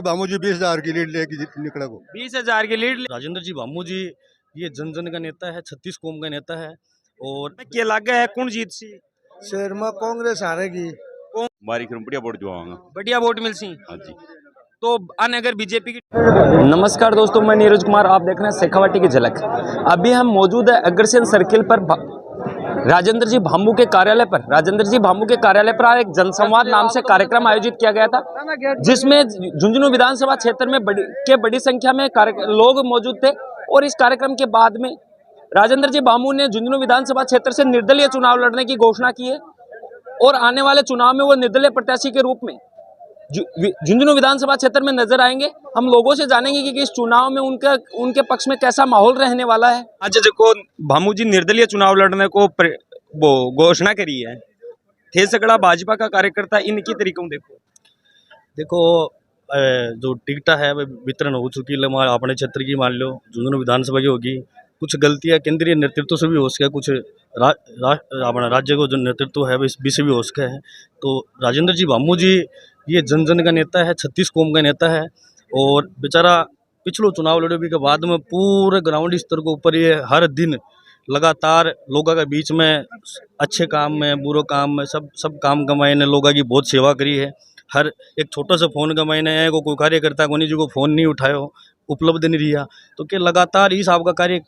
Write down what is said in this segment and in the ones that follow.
भामू जी 20,000 की लीड लेके निकला को। 20,000 की लीड। राजेंद्र जी भामू जी ये जन जन का नेता है, 36 कौम का नेता है। और क्या लगे है कौन जीत सी? शहर में कांग्रेस हारेगी। बारी बढ़िया वोट जो आऊंगा। बढ़िया वोट मिल सी। हाँ जी। तो अन्य अगर बीजेपी की। नमस्कार दोस्तों, मैं नीरज कुमार, आप देख रहे हैं शेखावाटी की झलक। अभी हम मौजूद है अग्रसेन सर्किल पर राजेंद्र जी भामू के कार्यालय पर। राजेंद्र जी भामू के कार्यालय पर एक जनसंवाद नाम से कार्यक्रम आयोजित किया गया था, जिसमें झुंझुनू विधानसभा क्षेत्र में बड़ी संख्या में लोग मौजूद थे। और इस कार्यक्रम के बाद में राजेंद्र जी भामू ने झुंझुनू विधानसभा क्षेत्र से निर्दलीय चुनाव लड़ने की घोषणा की है और आने वाले चुनाव में वो निर्दलीय प्रत्याशी के रूप में झुंझुनू विधानसभा क्षेत्र में नजर आएंगे। हम लोगों से जानेंगे कि इस चुनाव में उनके पक्ष में कैसा माहौल रहने वाला है। आज देखो भामू जी निर्दलीय चुनाव लड़ने को वो घोषणा करी है। थे सकड़ा भाजपा का कार्यकर्ता इनकी तरीकों देखो जो टिकट है वह वितरण हो चुकी है अपने क्षेत्र की, मान लो झुंझुनू विधानसभा की होगी। कुछ गलतियां केंद्रीय नेतृत्व से भी हो सके, कुछ अपना राज्य को जो नेतृत्व है वह भी हो सके है। तो राजेंद्र जी भामू जी ये जन जन का नेता है, 36 कौम का नेता है। और बेचारा पिछलो चुनाव लड़े के बाद में पूरे ग्राउंड स्तर के ऊपर ये हर दिन लगातार लोगों के बीच में अच्छे काम में बुरे काम में सब काम कमाए ने लोगों की बहुत सेवा करी है। हर एक छोटा सा फोन कमाए ने है, कोई कार्यकर्ता को नहीं जो को फोन नहीं उठायो, उपलब्ध नहीं रहा। तो क्या लगातार इस आपका कार्य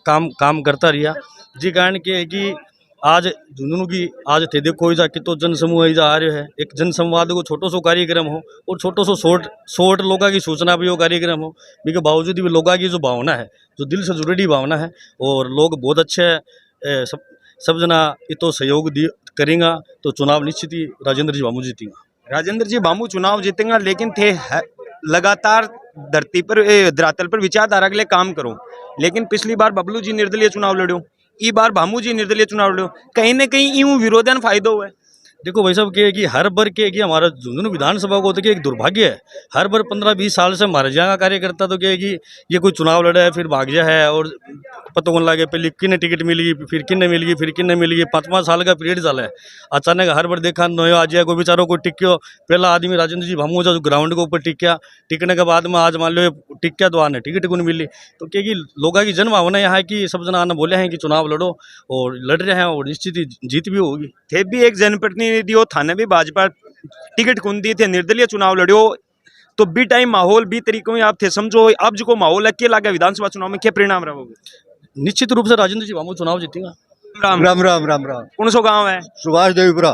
काम करता रहा, जी कारण के है कि आज झुंझुनू की आज थे देखो जा कि तो जन समूह आ रहे है। एक जन संवाद को छोटो सो कार्यक्रम हो और छोटो सो शॉर्ट लोगों की सूचना भी हो कार्यक्रम हो, इसके बावजूद भी लोगों की जो भावना है, जो दिल से जुड़ी भावना है, और लोग बहुत अच्छे सब जना इतो सहयोग करेंगे तो चुनाव निश्चित ही राजेंद्र जी भामू जीतेंगे। राजेंद्र जी भामू चुनाव जीतेंगे, लेकिन थे लगातार धरातल पर विचारधारा के लिए काम करो। लेकिन पिछली बार बबलू जी निर्दलीय चुनाव लड़ो, ई बार भामू जी निर्दलीय चुनाव लड़ो, कहीं न कहीं यूं विरोधन फायदो हुआ है। देखो भाई साहब कि हर बार के कि हमारा झुंझुनू विधानसभा को तो कि एक दुर्भाग्य है, हर बार 15-20 साल से हमारे जहाँ का कार्यकर्ता तो क्या है कि ये कोई चुनाव लड़ा है फिर भाग जा है और पता कौन लगे पहले किन्ने टिकट मिलेगी फिर किन्ने मिलेगी फिर किन्ने मिलेगी। 5-5 साल का पीरियड चला है। अचानक हर बार देखा नयो आज कोई बेचारों को टिक्यो। पहला आदमी राजेंद्र जी भामू जो ग्राउंड के ऊपर टिक्या, टिकने के बाद में आज मान लो टिक्या तो आने टिकट को नहीं मिली। तो क्या कि लोगों की जन भावना यहाँ कि सब जना आने बोले हैं कि चुनाव लड़ो और लड़ रहे हैं और निश्चित ही जीत भी होगी। थे भी एक जनप्रतिनिधि हो, थाने भी भाजपा टिकट कौन दी थे, निर्दलीय चुनाव लड़ो तो बी टाइम माहौल बी तरीकों में आप थे समझो। अब जो माहौल है क्या लगा विधानसभा चुनाव में क्या परिणाम रहोगे? निश्चित रूप से राजेंद्र जी भामू चुनाव जीतेगा। राम राम राम राम राम। कौन सो गाँव है? सुभाष देवीपुरा।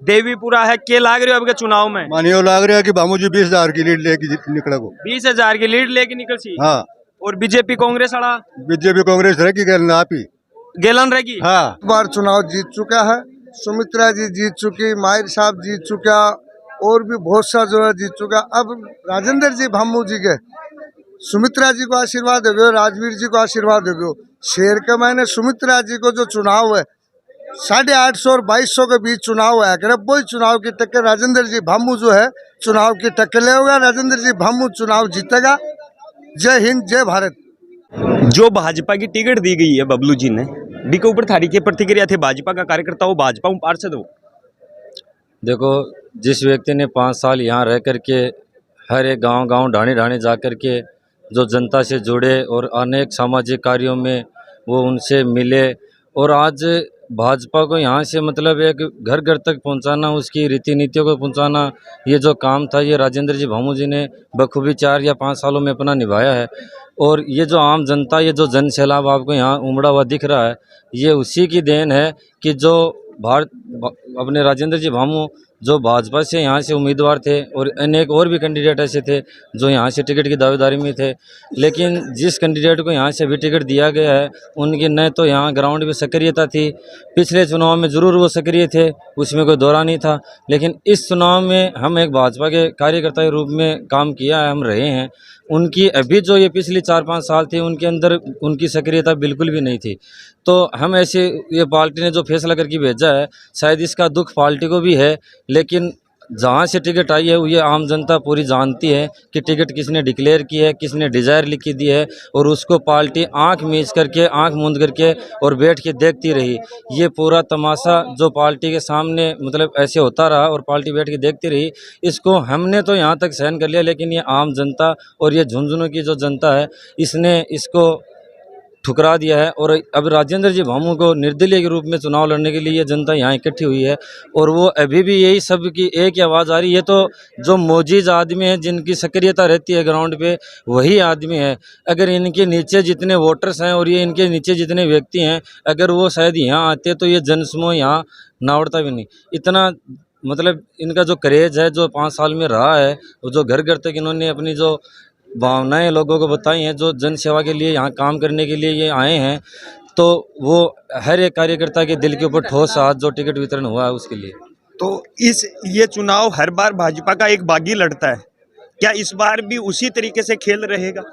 देवीपुरा है। क्या लाग रहे हो अब के चुनाव में? मानियो लाग रहा है कि भामू जी 20,000 की लीड लेके निकला को। 20,000 की लीड लेके निकल सी। हाँ। और बीजेपी कांग्रेस वाला? बीजेपी कांग्रेस रहेगी गैलन आप ही गेलन रहेगी। हाँ। बार चुनाव जीत चुका है, सुमित्रा जी जीत चुकी, माहिर साहब जीत चुका और भी बहुत सा जो है जीत चुका। अब राजेंद्र जी भामू जी के सुमित्रा जी को आशीर्वाद देगो, राजवीर जी को आशीर्वाद देगो। शेर के मैंने सुमित्रा जी को जो चुनाव है 850 और 2200 के बीच चुनाव है, अगर वही चुनाव की टक्कर राजेंद्र जी भामू जो है चुनाव की टक्कर ले होगा। राजेंद्र जी भामू चुनाव जीतेगा। जय हिंद, जय भारत। जो भाजपा की टिकट दी गई है बबलू जी ने, डी के ऊपर थारी की प्रतिक्रिया थे? भाजपा का कार्यकर्ता हो, भाजपा पार्षद हो। देखो, जिस व्यक्ति ने 5 साल यहाँ रह करके हर एक गांव ढाणी जा कर के जो जनता से जुड़े और अनेक सामाजिक कार्यों में वो उनसे मिले और आज भाजपा को यहाँ से मतलब एक घर घर तक पहुँचाना, उसकी रीति नीतियों को पहुँचाना, ये जो काम था ये राजेंद्र जी भामू जी ने बखूबी 4 या 5 सालों में अपना निभाया है। और ये जो आम जनता, ये जो जन सैलाब आपको यहाँ उमड़ा हुआ दिख रहा है, ये उसी की देन है कि जो अपने राजेंद्र जी भामू जो भाजपा से यहाँ से उम्मीदवार थे और अनेक और भी कैंडिडेट ऐसे थे जो यहाँ से टिकट की दावेदारी में थे, लेकिन जिस कैंडिडेट को यहाँ से भी टिकट दिया गया है उनकी न तो यहाँ ग्राउंड में सक्रियता थी। पिछले चुनाव में ज़रूर वो सक्रिय थे, उसमें कोई दौरा नहीं था, लेकिन इस चुनाव में हम एक भाजपा के कार्यकर्ता के रूप में काम किया है, हम रहे हैं। उनकी अभी जो ये पिछली 4-5 साल थी उनके अंदर उनकी सक्रियता बिल्कुल भी नहीं थी। तो हम ऐसे ये पार्टी ने जो फैसला करके भेजा है, शायद इसका दुख पार्टी को भी है, लेकिन जहाँ से टिकट आई है वो ये आम जनता पूरी जानती है कि टिकट किसने डिक्लेयर की है, किसने डिज़ायर लिखी दी है, और उसको पार्टी आंख मीच करके, आंख मूंद करके और बैठ के देखती रही। ये पूरा तमाशा जो पार्टी के सामने मतलब ऐसे होता रहा और पार्टी बैठ के देखती रही, इसको हमने तो यहाँ तक सहन कर लिया, लेकिन ये आम जनता और ये झुंझुनू की जो जनता है इसने इसको ठुकरा दिया है। और अब राजेंद्र जी भामू को निर्दलीय के रूप में चुनाव लड़ने के लिए ये जनता यहाँ इकट्ठी हुई है, और वो अभी भी यही सब की एक ही आवाज़ आ रही है। तो जो मौजूद आदमी है, जिनकी सक्रियता रहती है ग्राउंड पे, वही आदमी है। अगर इनके नीचे जितने वोटर्स हैं और ये इनके नीचे जितने व्यक्ति हैं, अगर वो शायद यहाँ आते तो ये जनसमूह यहाँ नावड़ता भी नहीं। इतना मतलब इनका जो क्रेज है जो 5 साल में रहा है, वो जो घर घर तक इन्होंने अपनी जो भावनाएं लोगों को बताई हैं, जो जन सेवा के लिए यहाँ काम करने के लिए ये आए हैं, तो वो हर एक कार्यकर्ता के दिल के ऊपर ठोस हाथ जो टिकट वितरण हुआ है उसके लिए। तो ये चुनाव हर बार भाजपा का एक बागी लड़ता है, क्या इस बार भी उसी तरीके से खेल रहेगा?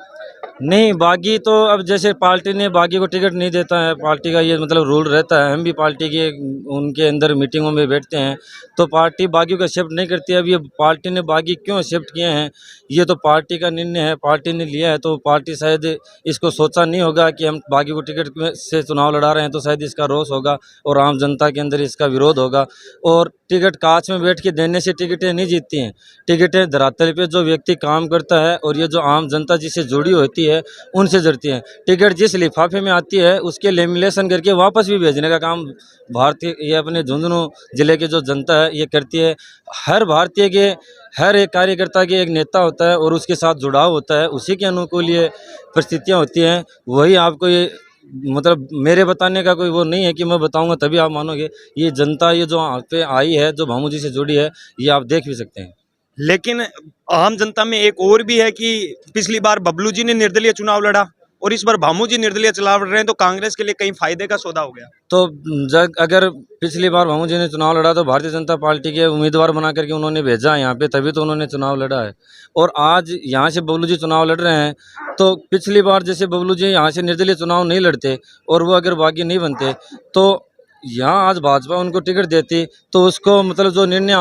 नहीं, बागी तो अब जैसे पार्टी ने बागी को टिकट नहीं देता है, पार्टी का ये मतलब रूल रहता है। हम भी पार्टी के उनके अंदर मीटिंगों में बैठते हैं तो पार्टी बागी को एक्सेप्ट नहीं करती है। अब ये पार्टी ने बागी क्यों एक्सेप्ट किए हैं, ये तो पार्टी का निर्णय है, पार्टी ने लिया है। तो पार्टी शायद इसको सोचा नहीं होगा कि हम बागी को टिकट से चुनाव लड़ा रहे हैं, तो शायद इसका रोष होगा और आम जनता के अंदर इसका विरोध होगा। और टिकट कांच में बैठ के देने से टिकटें नहीं जीतती हैं, टिकटें धरातल पे जो व्यक्ति काम करता है और ये जो आम जनता जिससे जुड़ी होती है उनसे जड़ती है। टिकट जिस लिफाफे में आती है उसके लेमिनेशन करके वापस भी भेजने का काम भारतीय ये अपने झुंझुनू जिले की जो जनता है ये करती है। हर भारतीय के हर एक कार्यकर्ता के एक नेता होता है और उसके साथ जुड़ाव होता है, उसी के अनुकूल ये परिस्थितियाँ होती हैं। वही आपको ये मतलब मेरे बताने का कोई वो नहीं है कि मैं बताऊंगा तभी आप मानोगे। ये जनता ये जो आप पे आई है, जो भामू जी से जुड़ी है, ये आप देख भी सकते हैं। लेकिन आम जनता में एक और भी है कि पिछली बार बबलू जी ने निर्दलीय चुनाव लड़ा और इस बार भामू जी निर्दलीय चुनाव लड़ रहे हैं, तो कांग्रेस के लिए कहीं फायदे का सौदा हो गया। तो अगर पिछली बार भामू जी ने चुनाव लड़ा तो भारतीय जनता पार्टी के उम्मीदवार बना करके उन्होंने भेजा यहाँ पे, तभी तो उन्होंने चुनाव लड़ा है। और आज यहाँ से बबलू जी चुनाव लड़ रहे हैं, तो पिछली बार जैसे बबलू जी यहाँ से निर्दलीय चुनाव नहीं लड़ते और वो अगर बागी नहीं बनते, तो यहाँ आज भाजपा उनको टिकट देती तो उसको मतलब जो निर्णय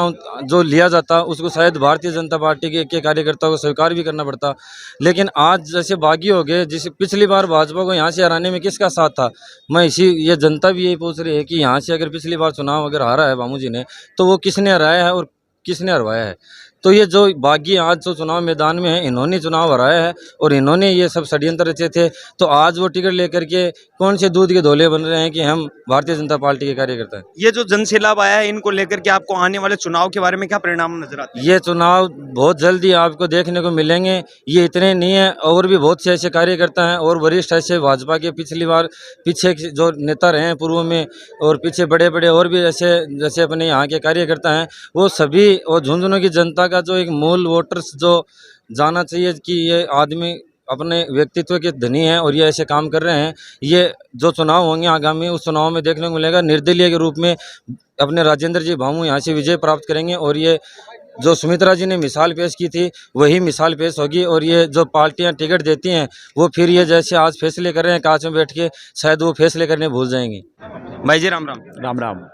जो लिया जाता उसको शायद भारतीय जनता पार्टी के कार्यकर्ताओं को स्वीकार भी करना पड़ता। लेकिन आज जैसे बागी हो गए, जिसे पिछली बार भाजपा को यहाँ से हराने में किसका साथ था, मैं ये जनता भी यही पूछ रही है कि यहाँ से अगर पिछली बार चुनाव अगर हारा है भामू जी ने, तो वो किसने हराया है और किसने हरवाया है। तो ये जो बागी आज जो चुनाव मैदान में है, इन्होंने चुनाव हराया है और इन्होंने ये सब षड्यंत्र रचे थे। तो आज वो टिकट लेकर के कौन से दूध के धोले बन रहे हैं कि हम भारतीय जनता पार्टी के कार्यकर्ता हैं। ये जो जन सैलाब आया है, इनको लेकर के आपको आने वाले चुनाव के बारे में क्या परिणाम नजर आते हैं? ये चुनाव बहुत जल्दी आपको देखने को मिलेंगे। ये इतने नहीं है, और भी बहुत से ऐसे कार्यकर्ता हैं और वरिष्ठ ऐसे भाजपा के पिछली बार पीछे जो नेता रहे हैं पूर्व में, और पीछे बड़े बड़े और भी ऐसे जैसे अपने यहाँ के कार्यकर्ता हैं, वो सभी और झुंझुनू की जनता का जो एक मूल वोटर्स जो जाना चाहिए कि ये आदमी अपने व्यक्तित्व के धनी हैं और ये ऐसे काम कर रहे हैं। ये जो चुनाव होंगे आगामी, उस चुनाव में देखने को मिलेगा निर्दलीय के रूप में अपने राजेंद्र जी भामू यहाँ से विजय प्राप्त करेंगे। और ये जो सुमित्रा जी ने मिसाल पेश की थी वही मिसाल पेश होगी। और ये जो पार्टियां टिकट देती हैं वो फिर ये जैसे आज फैसले कर रहे हैं कांच में बैठ के, शायद वो फैसले करने भूल जाएंगे। भाई जी राम राम। राम राम।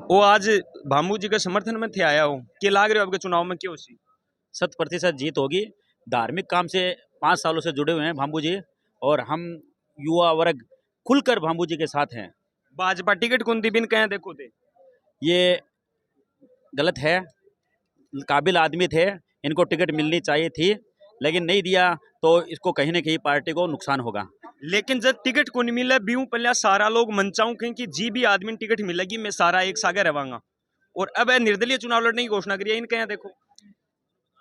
वो आज भामू जी के समर्थन में थे आया हो, क्या लाग रहे हो आपके चुनाव में क्यों सी? 100% जीत होगी। धार्मिक काम से 5 सालों से जुड़े हुए हैं भामू जी, और हम युवा वर्ग खुलकर भामू जी के साथ हैं। भाजपा टिकट कौन दी बिन कहें देखो थे, ये गलत है। काबिल आदमी थे, इनको टिकट मिलनी चाहिए थी, लेकिन नहीं दिया तो इसको कहीं ना कहीं पार्टी को नुकसान होगा। लेकिन जब टिकट को नहीं मिला बीऊ पल्ला सारा लोग मनचाऊ कहें कि जी भी आदमी टिकट मिलेगी मैं सारा एक सागे रवांगा, और अब निर्दलीय चुनाव लड़ने की घोषणा करी है। इनके यहाँ देखो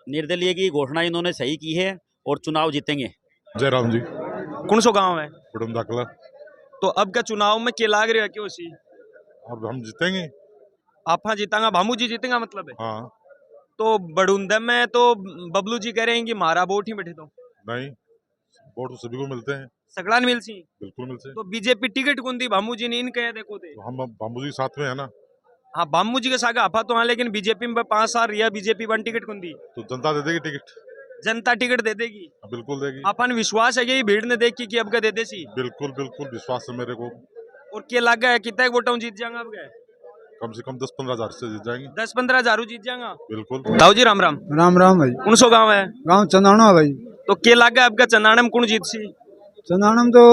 निर्दलीय की घोषणा इन्होंने सही की है और चुनाव जीतेंगे। जयराम जी कौन सो गाँव है? कुटुम दाखला। तो अब का चुनाव में क्या लाग रहा है क्यों सी? अब हम जीतेंगे। आप हाँ जीतांगा, भामू जी जीतेंगा मतलब है? हाँ। तो बड़ुंदर में तो बबलू जी कह रहे हैं कि मारा वोट ही बैठे तो नहीं, वोट तो सभी को मिलते हैं। सगड़ान मिल सी? बिल्कुल मिलते हैं। तो बीजेपी टिकट कौन दी भामू जी ने, इनके यहाँ देखो थे। तो हम बाबू जी साथ में है ना। हाँ भामू जी के साथ आपा तो हाँ, लेकिन बीजेपी में 5 साल रिया बीजेपी 1 टिकट कौन दी? तो जनता दे देगी टिकट। जनता टिकट दे देगी? बिल्कुल देगी। अपन विश्वास है कि भीड़ ने देख की कि अब का दे दे सी? बिल्कुल बिल्कुल विश्वास है मेरे को। और क्या लगा है कितना वोटों जीत जाएंगे अब गए? कम से कम 10-15 हजार से जीत जाएंगे 10-15 हजारू जीत जाएगा। बिल्कुल। ताऊ जी राम राम। राम राम भाई। कौन सो गाँव है? गांव चंदाना भाई। तो के लागे आपका चंदानम कौन जीत सी? चंदानम तो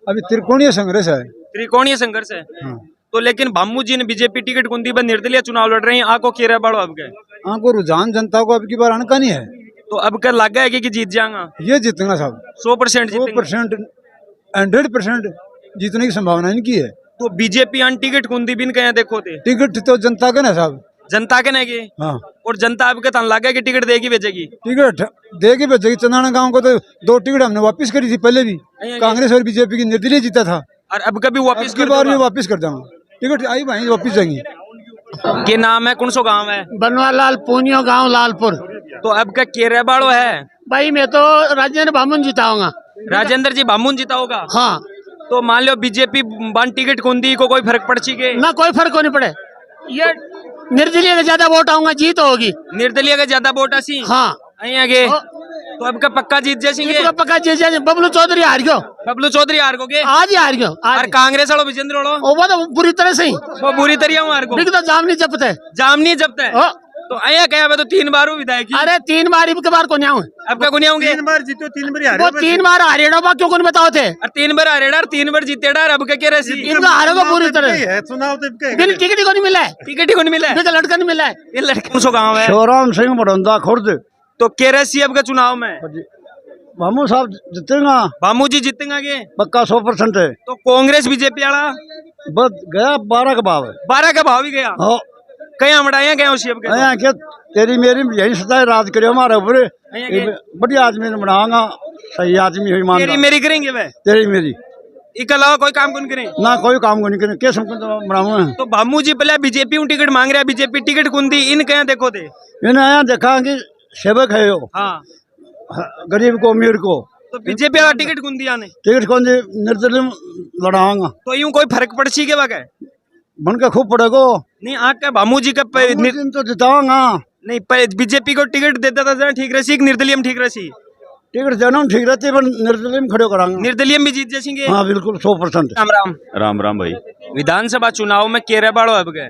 अभी त्रिकोणीय संघर्ष है। त्रिकोणीय संघर्ष है। हाँ। तो लेकिन भामू जी ने बीजेपी टिकट कुंदी पर निर्दलीय चुनाव लड़ रहे हैं, आको केरा बाड़ो अब गए। को रुझान जनता को अब की बार अनका नहीं है। तो अब कर लगा है कि जीत जाएगा? ये जीतेगा साहब 100% जीतेंगे। 100% जीतने की संभावना इनकी है। तो बीजेपी अन टिकट कुंदी बिन कहीं देखो थे। टिकट तो जनता का ना साहब। जनता के नहीं। हाँ। और जनता आपके तन लगा कि टिकट देगी बेचेगी। टिकट देगी बेचेगी। चंदाना गांव को तो 2 टिकट हमने वापस करी थी पहले भी। कांग्रेस और बीजेपी की निर्दलीय जीता था। और अब कभी वापस की बार भी वापस कर दूंगा। टिकट आई भाई वापस जाएंगी। के नाम है कौन सो गाँव है? बनवालाल पूनियो गांव लालपुर। तो अब का केरा बाड़ो है भाई मैं तो राजेंद्र बामुन जिताऊंगा। राजेंद्र जी बामुन जीता होगा। हाँ। तो मान लो बीजेपी बन टिकट कुंदी को कोई फर्क पड़ची के? ना कोई फर्क नहीं पड़े। ये निर्दलीय का ज्यादा वोट आऊंगा जीत होगी। निर्दलीय का ज्यादा वोट आसी। हाँ। आगे तो अब का पक्का जीत जाएंगे। पक्का जीत जाए। बबलू चौधरी हार गयो। बबलू चौधरी हार गए आज ही हार गयो। और कांग्रेस वालों विजेंद्र वालों वो तो बुरी तरह से ही वो बुरी तरह हार गए। तो जाम नहीं जपते। जाम नहीं जपते। तो आया क्या तो 3 बार विधायक। अरे 3 बार के बार को नहीं आऊँ। अब का आऊंगे 3 बार जीतो 3 बार वो 3 बार हारेड़ा बा क्यों कौन बताओ थे। और 3 बार हारेड़ा और 3 बार जीतेड़ा। अब का क्या रही इनका हारेगा पूरी तरह है। चुनाव बिल टिकट ही को नहीं मिला है। टिकट ही को नहीं मिला है। लड़का नहीं मिला है। ये लड़के सो गाँव है शिवराम सिंह बड़ौदा खुर्द। तो केरसी अब का चुनाव में भामू साहब जीतेगा। भामू जी जीतेंगे पक्का 100% है। तो कांग्रेस बीजेपी वाला बस गया 12 का भाव है। 12 का भाव ही गया। कहीं हमड़ाया गया उसी अब क्या तेरी मेरी यही सदा राज करे हमारे ऊपर। बढ़िया आदमी ने बनाऊंगा। सही आदमी हुई मान। तेरी मेरी करेंगे वे। तेरी मेरी इसके अलावा कोई काम कौन करे? ना कोई काम को नहीं करे। कैसे बनाऊंगा? तो भामू जी पहले बीजेपी टिकट मांग रहा है। बीजेपी टिकट कुंदी इन कहीं देखो थे। इन्हें आया देखा कि सेवक है वो। हाँ। गरीब को अमीर को। तो बीजेपी वाला टिकट कौन दिया ने? टिकट कौन दी निर्दलीय लड़ाऊंगा। तो यूं कोई फर्क पड़ची के वगैरह बन के खूब पड़ेगा। नहीं आके भामू जी का तो जिताऊंगा। नहीं बीजेपी को टिकट देता था ठीक रही निर्दलीय में ठीक रही। टिकट देना ठीक रहती पर निर्दलीय में खड़े करांगा। निर्दलीय में जीत जाएंगे। हाँ बिल्कुल 100%। राम राम। राम राम भाई। विधानसभा चुनाव में केरा बाड़ो अब गए।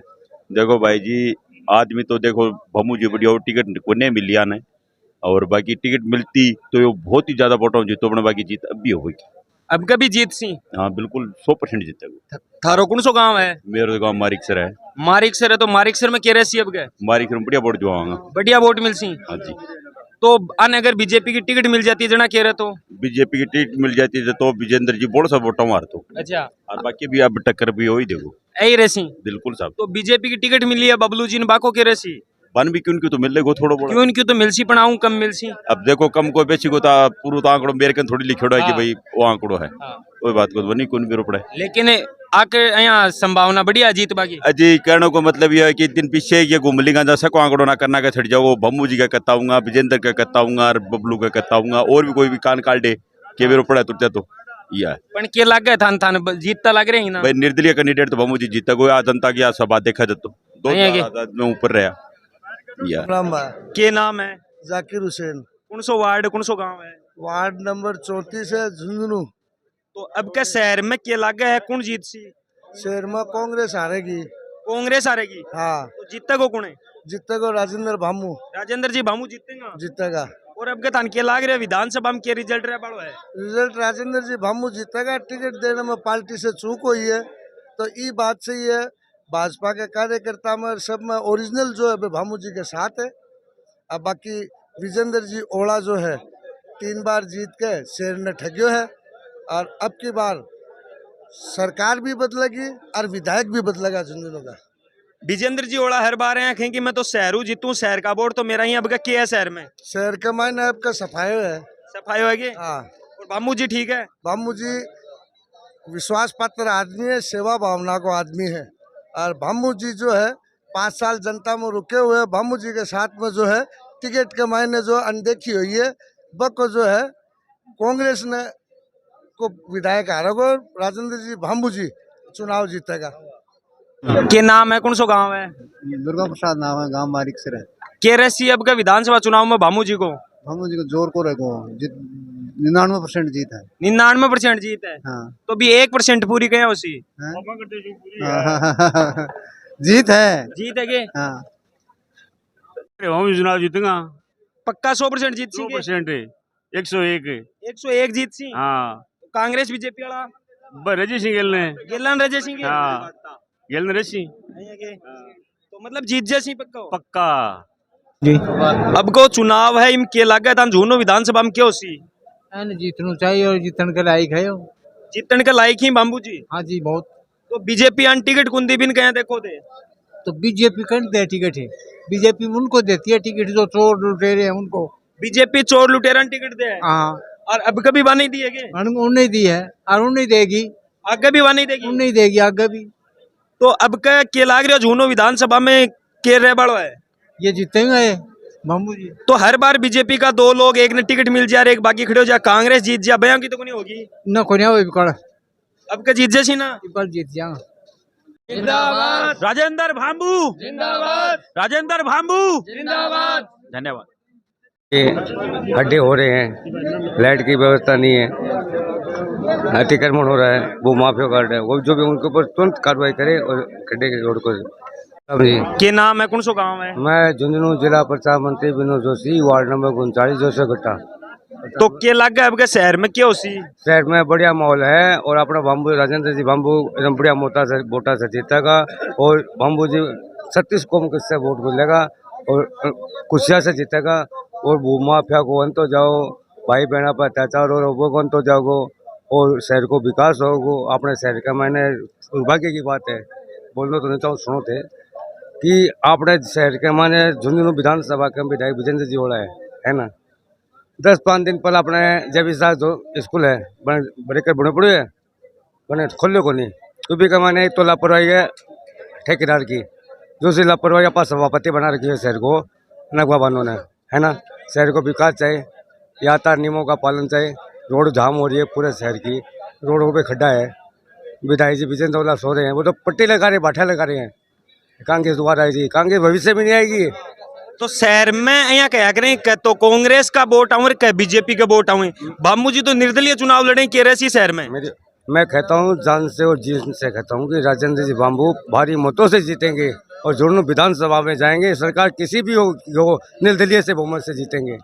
देखो भाई जी आदमी तो देखो भमू जी बढ़िया टिकट को नहीं मिलिया ने। और बाकी टिकट मिलती तो ये बहुत ही ज्यादा वोटों जीतो अपने बाकी जीत अब भी होगी। अब कभी जीत सी? हाँ बिल्कुल 100% जीतेगा। थारो कौन सो गाँव है? मेरे गाँव मारिकसर है। मारिकसर है। तो मारिकसर में केरसी अब गए। मारिकसर में बढ़िया वोट जो आऊंगा। बढ़िया वोट मिल सी। हाँ जी। तो अन अगर बीजेपी की टिकट मिल जाती है जना कह रहे तो बीजेपी की टिकट मिल जाती है तो विजेंद्र जी बहुत सा वोटा मार तो। अच्छा। और बाकी भी अब टक्कर भी हो ही देखो। यही रेसी। बिल्कुल साहब। तो बीजेपी की टिकट मिली है बबलू जी ने बाको के रेसी। बन भी क्यों तो मिल लेगो थोड़ा बहुत। क्यों तो मिलसी पढ़ाऊं कम मिलसी। अब देखो कम को बेची को पूरा तो आंकड़ो मेरे कन थोड़ी लिखोड़ा है कि भाई वो आंकड़ो है। कोई बात को बनी कौन भी रोपड़ा है। लेकिन आके यहाँ संभावना बढ़िया जीत बाकी। अजी कहने को मतलब यह है कि दिन पीछे ये घूम लेगा जैसा को आंकड़ो ना करना का छट जाओ। भम्मू जी का कत्ताऊंगा विजेंद्र का कत्ताऊंगा और बबलू का कत्ताऊंगा और भी कोई भी कान काट दे के भी रोपड़ा तुरते तो यह पण के लग गए थान थान जीतता लग रहे ना। भाई निर्दलीय कैंडिडेट तो भम्मू जी जीता कोई आ जनता की सभा देखा जातो 2 में ऊपर रहा। के नाम है? जाकिर हुसैन। कौन सो वार्ड कौन सो गाँव है? वार्ड नंबर 34 है झुंझुनू। तो अब का शहर में के लग है कौन जीत सी? शहर में कांग्रेस हारेगी। कांग्रेस हारेगी। हाँ। तो जीतता को कौन है? जीतेगा राजेंद्र भामू। राजेंद्र जी भामू जीतेगा। जीतेगा। और अब के थान के लाग रहे विधानसभा में क्या रिजल्ट रहा बड़ो है? रिजल्ट राजेंद्र जी भामू जीतेगा। टिकट देने में पार्टी से चूक हुई है तो ये बात सही है। भाजपा के कार्यकर्ता में सब में ओरिजिनल जो है भामू जी के साथ है। अब बाकी विजेंद्र जी ओला जो है 3 बार जीत के शेर ने ठगियो है। और अब की बार सरकार भी बदलेगी और विधायक भी बदलेगा झुंझुनू का। विजेंद्र जी ओला हर बार हैं कहें कि मैं तो शहर जीतूं शहर का वोट तो मेरा ही अब का क्या है शहर में? शहर का मायने आपका सफाई है। सफाई होगी। हाँ। और भामू जी ठीक है। भामू जी विश्वास पात्र आदमी है। सेवा भावना को आदमी है। और भामू जी जो है 5 साल जनता में रुके हुए हैं। भामू जी के साथ में जो है टिकट के मायने जो अनदेखी हुई है बको जो है कांग्रेस ने को विधायक हारेगा। राजेंद्र जी भामू जी चुनाव जीतेगा। के नाम है कौन सो गाँव है? दुर्गा प्रसाद नाम है। गाँव मारिकसर है। के रसी अब का विधानसभा चुनाव में भामू जी को 99% जीत है। 99% जीत है। हाँ। तो भी 1% पूरी गया उसी। जीत है। जीत है के हाँ हम चुनाव जीतेगा पक्का 100% जीत सी 100% 101 101 जीत सी हाँ कांग्रेस बीजेपी वाला रजी सिंह गिलने गिलन रजे सिंह हाँ गिलने रसी तो मतलब जीत जैसी पक्का हो। पक्का अब को चुनाव है इम के लागत हम झूनो विधानसभा में क्यों सी जीतना चाहिए और जीतने के लायक है जीतने के लायक ही बाबू जी। हाँ जी बहुत। तो बीजेपी आन टिकट कुंदी बिन कहे देखो दे तो बीजेपी कर दे टिकट है, बीजेपी उनको देती है टिकट जो चोर लुटेरे हैं उनको। बीजेपी चोर लुटेरा टिकट दे हाँ और अब कभी वानी दिएगे उन्हें दी है और उन्हें देगी, आगे भी वानी देगी उन्हें देगी आगे भी। तो अब के लाग रहे हो झूनो विधानसभा में के रह बड़ो है ये जीतेंगे बाबू जी। तो हर बार बीजेपी का दो लोग एक ने टिकट मिल जाए एक बाकी खड़े हो जाए कांग्रेस जीत जाए बयां की तो नहीं होगी न कोई नहीं अब का जीत जैसी ना जीत जाएगा। जिंदाबाद राजेंद्र भांबू जिंदाबाद राजेंद्र भांबू जिंदाबाद। धन्यवाद। खड्डे हो रहे हैं, लाइट की व्यवस्था नहीं है, अतिक्रमण हो रहा है, वो माफिया कार्ड है, वो जो भी उनके ऊपर तुरंत कार्रवाई करे और खड्डे के रोड को के नाम है कौन सो गाँव है। मैं झुंझुनू जिला प्रचार मंत्री विनोद जोशी वार्ड नंबर 39 जोशीगट्टा। तो के लग गए अब के शहर में क्या होसी शहर में बढ़िया माहौल है और अपना बाम्बू राजेंद्र जी बाम्बू एकदम बढ़िया वोटा से जीतेगा और बाम्बू जी 36 कौम से वोट मिलेगा और खुशियाँ से जीतेगा और भूमाफिया को अंत हो जाओ, भाई बहना पर अत्याचार हो वो अंत हो जाओगे और शहर को विकास होगा। अपने शहर का मैंने दुर्भाग्य की बात है, बोलना तो नहीं चाहूँ सुनो थे कि अपने शहर के माने झुंझुनू विधानसभा के विधायक विजेंद्र जी होड़ा है ना। 10-5 दिन पहले अपने जब इस जो स्कूल है बड़े बुढ़े बुढ़े है बने खोलो को नहीं क्योंकि का मैंने एक तो लापरवाही है ठेकेदार की, दूसरी लापरवाही अपना सभापति बना रखी है शहर को नगवा बानों ने, है ना। शहर को विकास चाहिए, यातायात नियमों का पालन चाहिए, रोड जाम हो रही है पूरे शहर की, रोडों पे खड्डा है, विधायक जी विजेंद्र वाला सो रहे हैं, वो तो पट्टी लगा रहे बाठा लगा रहे हैं। कांग्रेस दोबारा आएगी, कांग्रेस भविष्य में नहीं आएगी। तो शहर में यहाँ क्या करें तो कांग्रेस का वोट आऊँ क्या बीजेपी का वोट आऊँ। बाबू जी तो निर्दलीय चुनाव लड़े के रहे शहर में। मैं कहता हूँ जान से और जीत से कहता हूँ कि राजेंद्र जी बाम्बू भारी मतों से जीतेंगे और झुंझुनू विधानसभा में जाएंगे, सरकार किसी भी हो निर्दलीय से बहुमत से जीतेंगे।